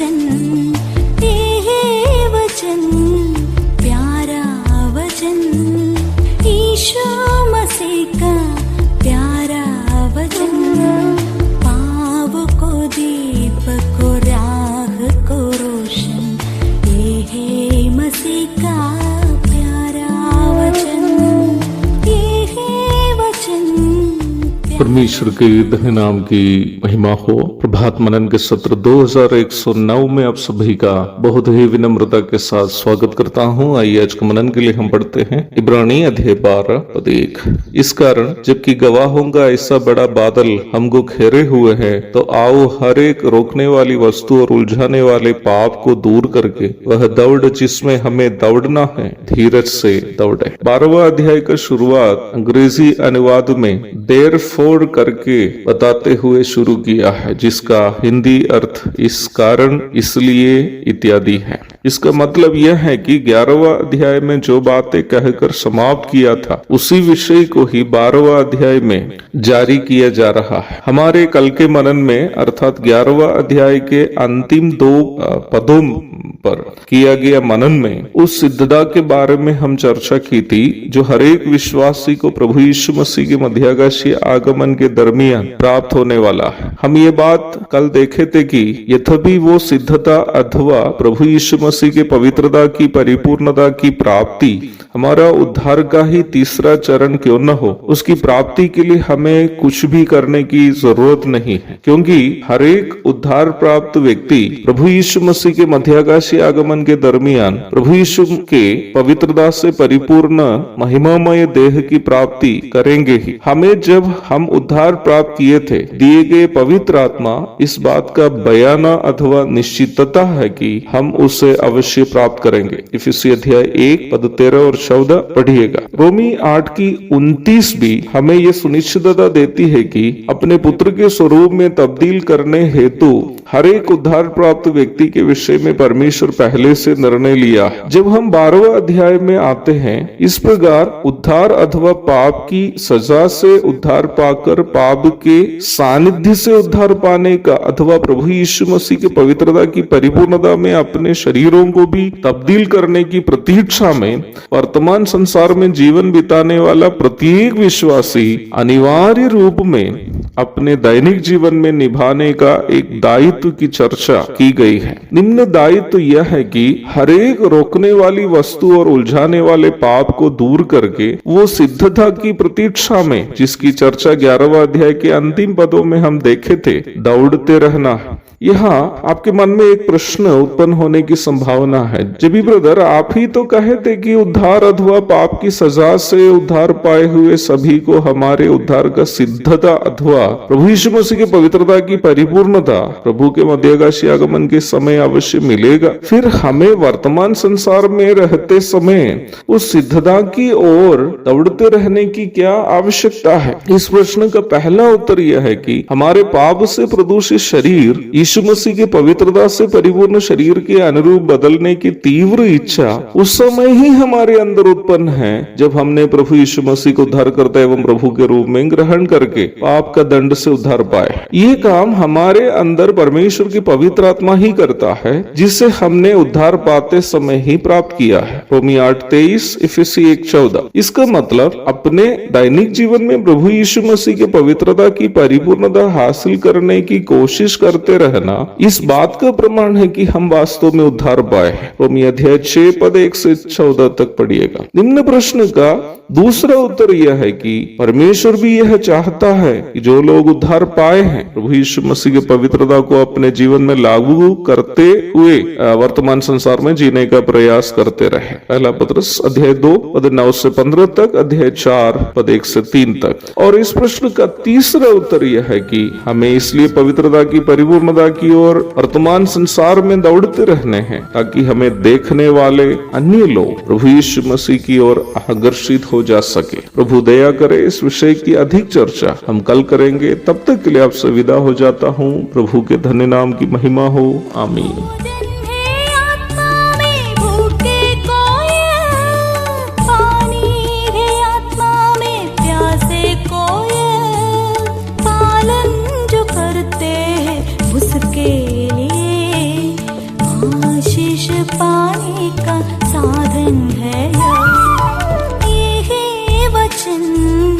वचन, ये वचन प्यारा वचन, ईशु मसीह का प्यारा वचन, पाव को दीप को राह को रोशन, ये है मसीह का प्यारा वचन, ये है वचन। परमेश्वर के धन्य नाम की महिमा हो। प्रभात मनन के सत्र 2109 में आप सभी का बहुत ही विनम्रता के साथ स्वागत करता हूं। आइए आज के मनन के लिए हम पढ़ते हैं इब्रानी अध्याय 12 पद 1। इस कारण जबकि गवाहों का ऐसा बड़ा बादल हमको घेरे हुए है, तो आओ हर एक रोकने वाली वस्तु और उलझाने वाले पाप को दूर करके वह दौड़ जिसमें हमें दौड़ना है, धीरज से दौड़े। 12वां अध्याय का शुरुआत अंग्रेजी अनुवाद में देर फोड़ करके बताते हुए शुरू किया है, जिसका हिंदी अर्थ इस कारण, इसलिए इत्यादि है। इसका मतलब यह है कि 11वां अध्याय में जो बातें कहकर समाप्त किया था, उसी विषय को ही 12वां अध्याय में जारी किया जा रहा है। हमारे कल के मनन में अर्थात 11वां अध्याय के अंतिम 2 पदों पर किया गया मनन में उस सिद्धता के बारे में हम चर्चा की थी, जो हरेक विश्वासी को प्रभु यीशु मसीह के मध्याकाशीय आगमन के दरमियान प्राप्त होने वाला है। हम ये बात कल देखे थे कि यद्यपि वो सिद्धता अथवा प्रभु यीशु मसीह के पवित्रता की परिपूर्णता की प्राप्ति हमारा उद्धार का ही तीसरा चरण क्यों न हो, उसकी प्राप्ति के लिए हमें कुछ भी करने की जरूरत नहीं है, क्योंकि हरेक उद्धार प्राप्त व्यक्ति प्रभु यीशु मसीह के मध्याकाशीय आगमन के दरमियान प्रभु यीशु के पवित्रता से परिपूर्ण महिमामय देह की प्राप्ति करेंगे ही। हमें जब हम उद्धार प्राप्त किए थे, दिए गए पवित्र आत्मा इस बात का बयाना अथवा निश्चितता है कि हम उसे अवश्य प्राप्त करेंगे। इफिसी अध्याय 1 पद 13 और 14 पढ़िएगा। रोमी 8 की 29 भी हमें यह सुनिश्चितता देती है कि अपने पुत्र के स्वरूप में तब्दील करने हेतु हर एक उद्धार प्राप्त व्यक्ति के विषय में परमेश्वर पहले से निर्णय लिया। जब हम 12वां अध्याय में आते हैं, इस प्रकार उद्धार अथवा पाप की सजा से उद्धार पाकर पाप के सानिध्य से उद्धार पाने का अथवा प्रभु यीशु मसीह के पवित्रता की परिपूर्णता में अपने शरीरों को भी तब्दील करने की प्रतीक्षा में वर्तमान संसार में जीवन बिताने वाला प्रत्येक विश्वासी अनिवार्य रूप में अपने दैनिक जीवन में निभाने का एक दायित्व की चर्चा की गई है। निम्न दायित्व यह है कि हरेक रोकने वाली वस्तु और उलझाने वाले पाप को दूर करके वो सिद्धता की प्रतीक्षा में, जिसकी चर्चा 11वां अध्याय के अंतिम पदों में हम देखे थे, दौड़ते रहना है। यहाँ आपके मन में एक प्रश्न उत्पन्न होने की संभावना है, जबी ब्रदर आप ही तो कहे थे कि उद्धार अथवा पाप की सजा से उद्धार पाए हुए सभी को हमारे उद्धार का सिद्धता अथवा प्रभु यीशु मसीह की पवित्रता की परिपूर्णता प्रभु के मध्याकाशीय आगमन के समय अवश्य मिलेगा। फिर हमें वर्तमान संसार में रहते समय उस सिद्धता की ओर दौड़ते रहने की क्या आवश्यकता है? इस प्रश्न का पहला उत्तर यह है कि हमारे पाप से प्रदूषित शरीर यीशु मसीह के पवित्रता से परिपूर्ण शरीर के अनुरूप बदलने की तीव्र इच्छा उस समय ही हमारे अंदर उत्पन्न है, जब हमने प्रभु यीशु मसीह को उद्धारकर्ता एवं प्रभु के रूप में ग्रहण करके पाप का दंड से उद्धार पाए। ये काम हमारे अंदर परमेश्वर की पवित्र आत्मा ही करता है, जिसे हमने उद्धार पाते समय ही प्राप्त किया है। रोमी 8:23, इफिसी 1:14। इसका मतलब अपने दैनिक जीवन में प्रभु यीशु मसीह के पवित्रता की परिपूर्णता हासिल करने की कोशिश करते रहना इस बात का प्रमाण है कि हम वास्तव में उद्धार पाए हैं। रोमी अध्याय 6 पद 1 से 14 तक पढ़िएगा। निम्न प्रश्न का दूसरा उत्तर यह है कि परमेश्वर भी यह चाहता है कि जो लोग उद्धार पाए हैं प्रभु यीशु मसीह की पवित्रता को अपने जीवन में लागू करते हुए वर्तमान संसार में जीने का प्रयास करते रहे। पहला पत्रस अध्याय 2 पद 9 से 15 तक, अध्याय 4 पद 1 से 3 तक। और इस प्रश्न का तीसरा उत्तर यह है कि हमें इसलिए पवित्रता की परिपूर्णता की ओर वर्तमान संसार में दौड़ते रहने हैं, ताकि हमें देखने वाले अन्य लोग प्रभु यीशु मसीह की ओर आकर्षित हो जा सके। प्रभु दया करे, इस विषय की अधिक चर्चा हम कल करेंगे। तब तक के लिए आपसे विदा हो जाता हूँ। प्रभु के धन्य नाम की महिमा हो। आमीन। बख्शिश पाने का साधन है ये है वचन